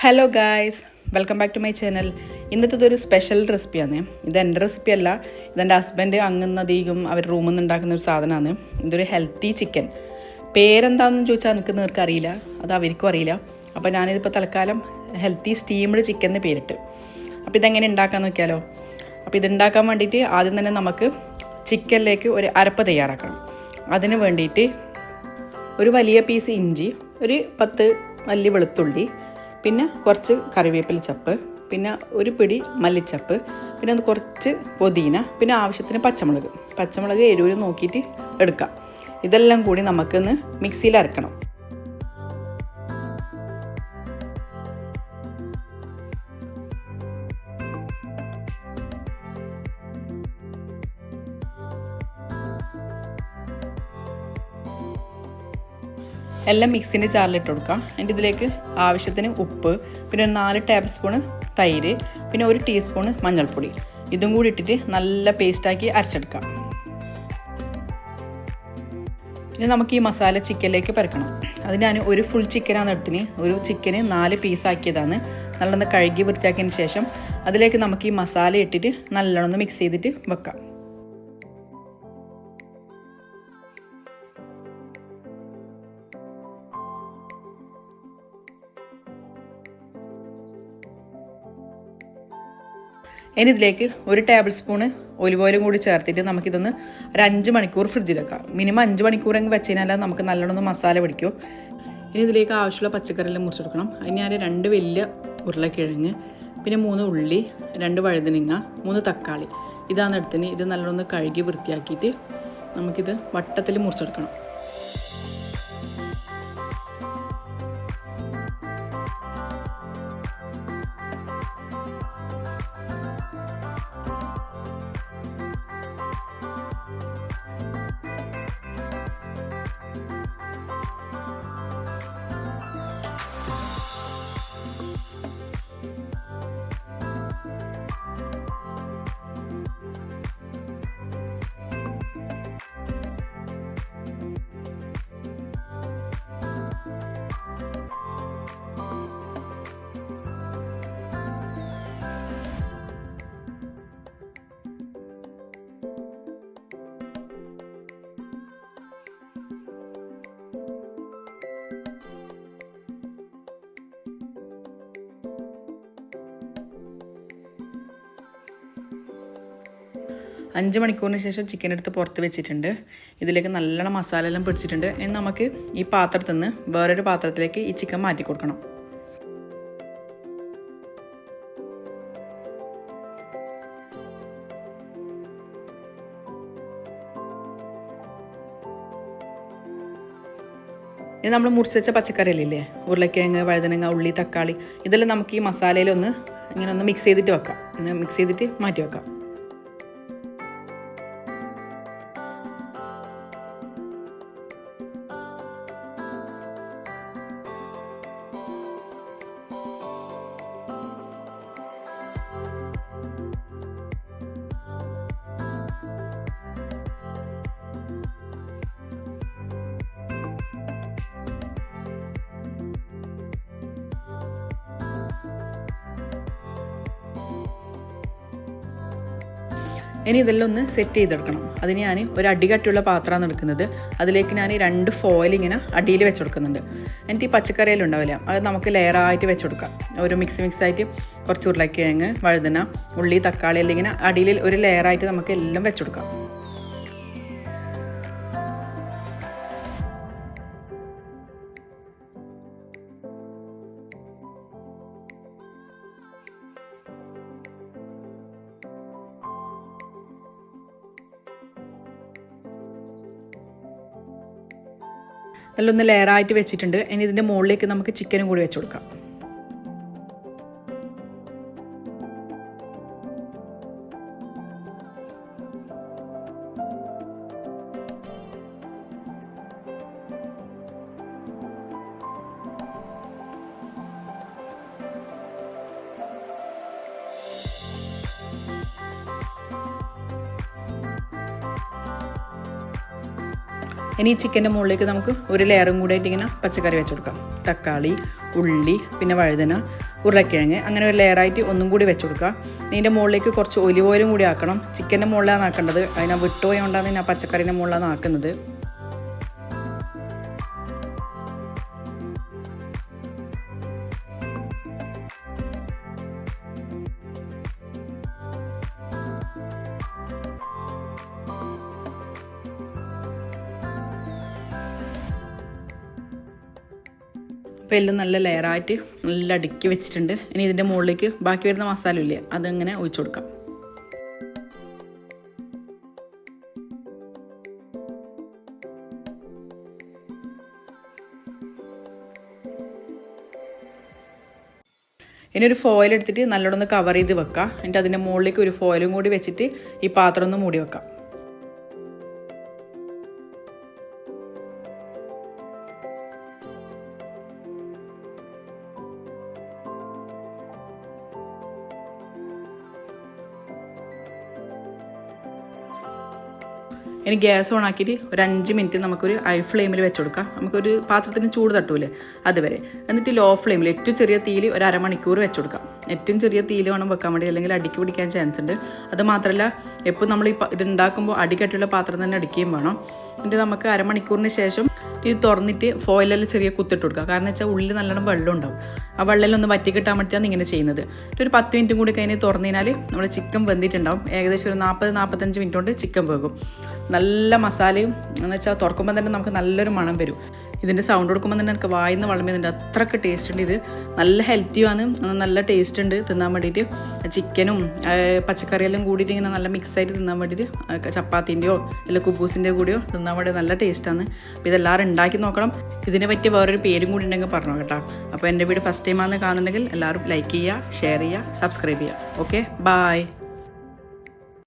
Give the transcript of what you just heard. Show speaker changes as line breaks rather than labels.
Hello guys, welcome back to my channel. ഇന്നത്തെ special റെസിപ്പിയാണ്. എൻ്റെ റെസിപ്പി അല്ല, ഇതെൻ്റെ ഹസ്ബൻഡ് അങ്ങുന്നധികം അവർ റൂമിൽ നിന്ന് ഉണ്ടാക്കുന്ന ഒരു സാധനമാണ്. ഇതൊരു ഹെൽത്തി ചിക്കൻ. പേരെന്താണെന്ന് ചോദിച്ചാൽ എനിക്ക് അറിയില്ല, അത് അവർക്കും അറിയില്ല. അപ്പോൾ ഞാനിതിപ്പോൾ തൽക്കാലം ഹെൽത്തി സ്റ്റീംഡ് ചിക്കൻ എന്ന് പേരിട്ട്. അപ്പോൾ ഇതെങ്ങനെ ഉണ്ടാക്കാമെന്ന് നോക്കിയാലോ. അപ്പോൾ ഇതുണ്ടാക്കാൻ വേണ്ടിയിട്ട് ആദ്യം തന്നെ നമുക്ക് ചിക്കനിലേക്ക് ഒരു അരപ്പ് തയ്യാറാക്കണം. അതിന് വേണ്ടിയിട്ട് ഒരു വലിയ പീസ് ഇഞ്ചി, ഒരു 10 വലിയ വെളുത്തുള്ളി, പിന്നെ കുറച്ച് കറിവേപ്പില ചപ്പ്, പിന്നെ ഒരു പിടി മല്ലിച്ചപ്പ്, പിന്നെ കുറച്ച് പുതിന, പിന്നെ ആവശ്യത്തിന് പച്ചമുളക് എരിവ് നോക്കിയിട്ട് എടുക്കാം. ഇതെല്ലാം കൂടി നമുക്കൊന്ന് മിക്സിയിൽ അരക്കണം. എല്ലാം മിക്സിൻ്റെ ജാറിലിട്ട് കൊടുക്കാം. എന്നിട്ട് ഇതിലേക്ക് ആവശ്യത്തിന് ഉപ്പ്, പിന്നെ 4 ടേബിൾ സ്പൂണ് തൈര്, പിന്നെ 1 ടീസ്പൂണ് മഞ്ഞൾപ്പൊടി, ഇതും കൂടി ഇട്ടിട്ട് നല്ല പേസ്റ്റാക്കി അരച്ചെടുക്കാം. ഇനി നമുക്ക് ഈ മസാല ചിക്കനിലേക്ക് പരക്കണം. അത് ഞാൻ ഒരു ഫുൾ ചിക്കനാണ് എടുത്തിന്. ഒരു ചിക്കന് 4 പീസാക്കിയതാണ്. നല്ലോണം കഴുകി വൃത്തിയാക്കിയതിന് ശേഷം അതിലേക്ക് നമുക്ക് ഈ മസാല ഇട്ടിട്ട് നല്ലോണം മിക്സ് ചെയ്തിട്ട് വെക്കാം. ഇനി ഇതിലേക്ക് 1 ടേബിൾ സ്പൂണ് ഒലിവ് ഓയിലും കൂടി ചേർത്തിട്ട് നമുക്കിതൊന്ന് ഒരു 5 മണിക്കൂർ ഫ്രിഡ്ജിൽ വെക്കാം. മിനിമം 5 മണിക്കൂറെങ്കിൽ വെച്ച് കഴിഞ്ഞാൽ നമുക്ക് നല്ലോണം മസാല പിടിക്കും. ഇനി ഇതിലേക്ക് ആവശ്യമുള്ള പച്ചക്കറിയെല്ലാം മുറിച്ചെടുക്കണം. അതിന് ഞാൻ 2 വലിയ ഉരുളക്കിഴങ്ങ്, പിന്നെ 3 ഉള്ളി, 2 വഴുതനങ്ങ, 3 തക്കാളി, ഇതാണ് എടുത്തിന്. ഇത് നല്ലോണം കഴുകി വൃത്തിയാക്കിയിട്ട് നമുക്കിത് വട്ടത്തിൽ മുറിച്ചെടുക്കണം. അഞ്ച് മണിക്കൂറിന് ശേഷം ചിക്കൻ എടുത്ത് പുറത്ത് വെച്ചിട്ടുണ്ട്. ഇതിലേക്ക് നല്ലോണം മസാല എല്ലാം പിടിച്ചിട്ടുണ്ട്. ഇനി നമുക്ക് ഈ പാത്രത്തിൽ നിന്ന് വേറൊരു പാത്രത്തിലേക്ക് ഈ ചിക്കൻ മാറ്റി കൊടുക്കണം. ഇനി നമ്മൾ മുറിച്ച് വെച്ച പച്ചക്കറിയില്ലേ, ഉരുളക്കിഴങ്ങ്, വഴുതനങ്ങ, ഉള്ളി, തക്കാളി, ഇതെല്ലാം നമുക്ക് ഈ മസാലയിലൊന്ന് ഇങ്ങനെ ഒന്ന് മിക്സ് ചെയ്തിട്ട് വെക്കാം. മിക്സ് ചെയ്തിട്ട് മാറ്റി വെക്കാം. ഇനി ഇതെല്ലാം ഒന്ന് സെറ്റ് ചെയ്തെടുക്കണം. അതിന് ഞാൻ ഒരു അടികട്ടിയുള്ള പാത്രമാണ് എടുക്കുന്നത്. അതിലേക്ക് ഞാൻ 2 ഫോയിൽ ഇങ്ങനെ അടിയിൽ വെച്ച് കൊടുക്കുന്നുണ്ട്. എന്നിട്ട് ഈ പച്ചക്കറിയെല്ലാം ഉണ്ടാവില്ല, അത് നമുക്ക് ലെയറായിട്ട് വെച്ച് കൊടുക്കാം. ഒരു മിക്സായിട്ട് കുറച്ച് ഉരുളക്കിഴങ്ങ്, വഴുതന, ഉള്ളി, തക്കാളി എല്ലാം ഇങ്ങനെ അടിയിൽ ഒരു ലെയറായിട്ട് നമുക്ക് എല്ലാം വെച്ച് കൊടുക്കാം. നല്ലൊന്ന് ലെയറായിട്ട് വെച്ചിട്ടുണ്ട്. ഇനി ഇതിൻ്റെ മുകളിലേക്ക് നമുക്ക് ചിക്കനും കൂടി വെച്ച് കൊടുക്കാം. ഇനി ഈ ചിക്കൻ്റെ മുകളിലേക്ക് നമുക്ക് ഒരു ലെയറും കൂടെ ആയിട്ട് ഇങ്ങനെ പച്ചക്കറി വെച്ച് കൊടുക്കാം. തക്കാളി, ഉള്ളി, പിന്നെ വഴുതന, ഉരുളക്കിഴങ്ങ് അങ്ങനെ ഒരു ലെയറായിട്ട് ഒന്നും കൂടി വെച്ച് കൊടുക്കുക. ഇതിൻ്റെ മുകളിലേക്ക് കുറച്ച് ഒലിവ് ഓയിലും കൂടി ആക്കണം. ചിക്കൻ്റെ മുകളിലാണ് ആക്കേണ്ടത്. അതിനെ വിട്ടുപോയി കൊണ്ടാണ് ഞാൻ പച്ചക്കറീൻ്റെ മുകളിലാണ് ആക്കുന്നത്. അപ്പോൾ എല്ലാം നല്ല ലെയറായിട്ട് നല്ല അടുക്കി വെച്ചിട്ടുണ്ട്. ഇനി ഇതിൻ്റെ മുകളിലേക്ക് ബാക്കി വരുന്ന മസാല ഇല്ലേ അതങ്ങനെ ഒഴിച്ചു കൊടുക്കാം. ഇനി ഒരു ഫോയിൽ എടുത്തിട്ട് നല്ലോണം ഒന്ന് കവർ ചെയ്ത് വെക്കാം. എന്നിട്ട് അതിൻ്റെ മുകളിലേക്ക് ഒരു ഫോയിലും കൂടി വെച്ചിട്ട് ഈ പാത്രം ഒന്ന് മൂടി വെക്കാം. ഇനി ഗ്യാസ് ഓൺ ആക്കിയിട്ട് ഒരു 5 മിനിറ്റ് നമുക്കൊരു ഹൈ ഫ്ലെയിമിൽ വെച്ച് കൊടുക്കാം. നമുക്കൊരു പാത്രത്തിന് ചൂട് തട്ടൂലേ അതുവരെ. എന്നിട്ട് ലോ ഫ്ലെയിമിൽ ഏറ്റവും ചെറിയ തീയിൽ ഒരു അരമണിക്കൂർ വെച്ച് കൊടുക്കാം. ഏറ്റവും ചെറിയ തീയിൽ വേണം വെക്കാൻ വേണ്ടി, അല്ലെങ്കിൽ അടിക്ക് പിടിക്കാൻ ചാൻസ് ഉണ്ട്. അത് മാത്രമല്ല എപ്പോൾ നമ്മൾ ഇത് ഉണ്ടാക്കുമ്പോൾ അടിക്കട്ടിയുള്ള പാത്രം തന്നെ അടിക്കുകയും വേണം. എന്നിട്ട് നമുക്ക് അരമണിക്കൂറിന് ശേഷം ഇത് തുറന്നിട്ട് ഫോയിലെല്ലാം ചെറിയ കുത്തിട്ട് കൊടുക്കുക. കാരണം വെച്ചാൽ ഉള്ളിൽ നല്ലോണം വെള്ളം ഉണ്ടാവും. ആ വെള്ളം ഒന്ന് വറ്റി കിട്ടാൻ വേണ്ടിയിട്ടാണ് ഇങ്ങനെ ചെയ്യുന്നത്. ഒരു 10 മിനിറ്റും കൂടി കഴിഞ്ഞ് തുറന്നതിനാൽ നമ്മൾ ചിക്കൻ വെന്തിട്ടുണ്ടാവും. ഏകദേശം ഒരു 40-45 മിനിറ്റ് കൊണ്ട് ചിക്കൻ വേകും. നല്ല മസാലയും എന്ന് വെച്ചാൽ തുറക്കുമ്പോൾ തന്നെ നമുക്ക് നല്ലൊരു മണം വരും. ഇതിൻ്റെ സൗണ്ട് കൊടുക്കുമ്പോൾ തന്നെ എനിക്ക് വായിന്ന് വളം വരുന്നുണ്ട്. അത്രയ്ക്ക് ടേസ്റ്റ് ഉണ്ട്. ഇത് നല്ല ഹെൽത്തിയുമാണ്, നല്ല ടേസ്റ്റ് ഉണ്ട് തിന്നാൻ വേണ്ടിയിട്ട്. ചിക്കനും പച്ചക്കറിയെല്ലാം കൂടിയിട്ട് ഇങ്ങനെ നല്ല മിക്സായിട്ട് തിന്നാൻ വേണ്ടിയിട്ട് ചപ്പാത്തിൻ്റെയോ അല്ലെങ്കിൽ കുബൂസിൻ്റെയോ കൂടിയോ തിന്നാൻ വേണ്ടി നല്ല ടേസ്റ്റാണ്. അപ്പോൾ ഇതെല്ലാവരും ഉണ്ടാക്കി നോക്കണം. ഇതിനെ പറ്റിയ വേറൊരു പേരും കൂടി ഉണ്ടെങ്കിൽ പറഞ്ഞു കേട്ടോ. അപ്പോൾ എൻ്റെ വീഡിയോ ഫസ്റ്റ് ടൈമാണെന്ന് കാണുന്നുണ്ടെങ്കിൽ എല്ലാവരും ലൈക്ക് ചെയ്യുക, ഷെയർ ചെയ്യുക, സബ്സ്ക്രൈബ് ചെയ്യുക. Okay, by.